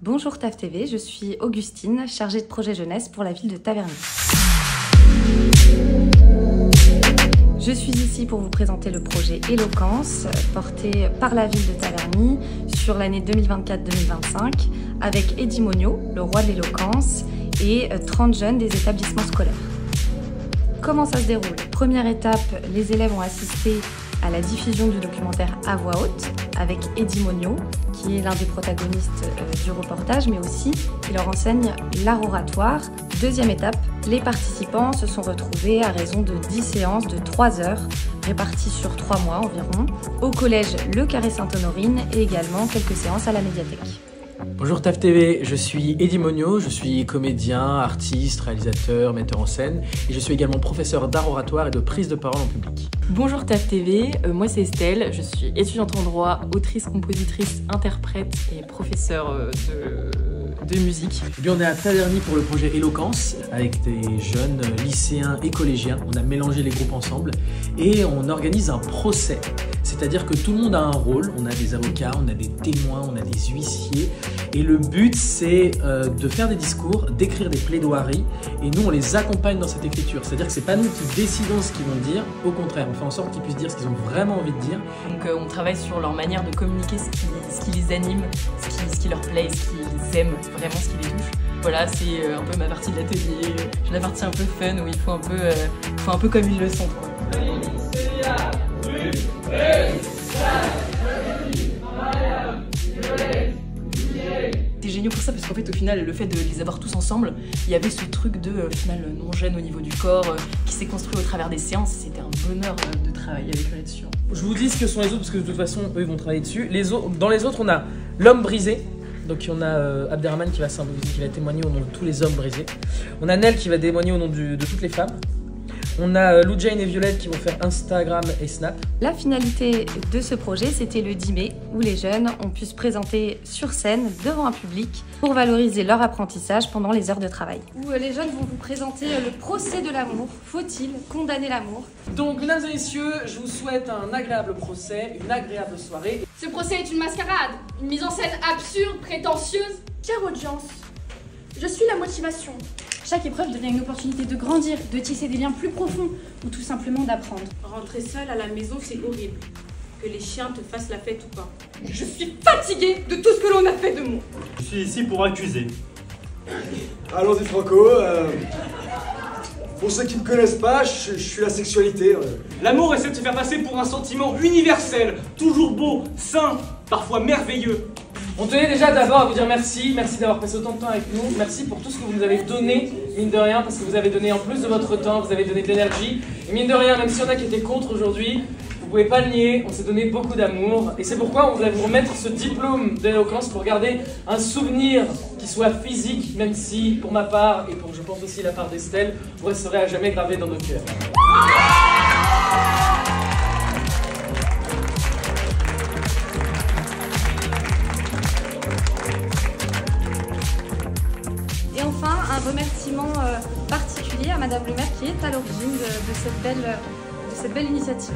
Bonjour TAF TV, je suis Augustine, chargée de projet jeunesse pour la ville de Taverny. Je suis ici pour vous présenter le projet Éloquence, porté par la ville de Taverny sur l'année 2024-2025, avec Eddy Monio, le roi de l'éloquence, et 30 jeunes des établissements scolaires. Comment ça se déroule? Première étape, les élèves ont assisté à la diffusion du documentaire à voix haute avec Eddy Monio, qui est l'un des protagonistes du reportage, mais aussi qui leur enseigne l'art oratoire. Deuxième étape, les participants se sont retrouvés à raison de 10 séances de 3 heures, réparties sur 3 mois environ, au collège Le Carré Sainte-Honorine et également quelques séances à la médiathèque. Bonjour TAF TV, je suis Eddy Monio, je suis comédien, artiste, réalisateur, metteur en scène et je suis également professeur d'art oratoire et de prise de parole en public. Bonjour TAF TV, moi c'est Estelle, je suis étudiante en droit, autrice, compositrice, interprète et professeure de musique. Et bien on est à Taverny pour le projet Éloquence avec des jeunes lycéens et collégiens. On a mélangé les groupes ensemble et on organise un procès. C'est-à-dire que tout le monde a un rôle, on a des avocats, on a des témoins, on a des huissiers. Et le but c'est de faire des discours, d'écrire des plaidoiries et nous on les accompagne dans cette écriture. C'est-à-dire que c'est pas nous qui décidons ce qu'ils vont dire, au contraire on fait en sorte qu'ils puissent dire ce qu'ils ont vraiment envie de dire. Donc on travaille sur leur manière de communiquer, ce qui les anime, ce qui leur plaît, ce qu'ils aiment, vraiment ce qui les touche. Voilà, c'est un peu ma partie de l'atelier, j'ai la partie un peu fun où il faut un peu comme ils le sont. C'est génial pour ça parce qu'en fait au final le fait de les avoir tous ensemble, il y avait ce truc de final non-gêne au niveau du corps qui s'est construit au travers des séances. C'était un bonheur de travailler avec eux là-dessus. Je vous dis ce que sont les autres parce que de toute façon eux ils vont travailler dessus. Dans les autres on a l'homme brisé. Donc on a Abderrahmane qui va symboliser, qui va témoigner au nom de tous les hommes brisés. On a Nel qui va témoigner au nom de toutes les femmes. On a Lou Jane et Violette qui vont faire Instagram et Snap. La finalité de ce projet, c'était le 10 mai, où les jeunes ont pu se présenter sur scène devant un public pour valoriser leur apprentissage pendant les heures de travail. Où les jeunes vont vous présenter le procès de l'amour. Faut-il condamner l'amour? Donc mesdames et messieurs, je vous souhaite un agréable procès, une agréable soirée. Ce procès est une mascarade, une mise en scène absurde, prétentieuse. Chère audience, je suis la motivation. Chaque épreuve devient une opportunité de grandir, de tisser des liens plus profonds ou tout simplement d'apprendre. Rentrer seule à la maison, c'est horrible. Que les chiens te fassent la fête ou pas. Je suis fatiguée de tout ce que l'on a fait de moi. Je suis ici pour accuser. Allons-y Franco. Pour ceux qui ne me connaissent pas, je suis la sexualité. L'amour essaie de se faire passer pour un sentiment universel, toujours beau, sain, parfois merveilleux. On tenait déjà d'abord à vous dire merci d'avoir passé autant de temps avec nous, merci pour tout ce que vous nous avez donné, mine de rien, parce que vous avez donné en plus de votre temps, vous avez donné de l'énergie, et mine de rien, même s'il y en a qui étaient contre aujourd'hui, vous pouvez pas le nier, on s'est donné beaucoup d'amour, et c'est pourquoi on voudrait vous remettre ce diplôme d'éloquence pour garder un souvenir qui soit physique, même si, pour ma part, et pour je pense aussi la part d'Estelle, vous resterez à jamais gravé dans nos cœurs. Et enfin, un remerciement particulier à Madame le maire qui est à l'origine de cette belle initiative.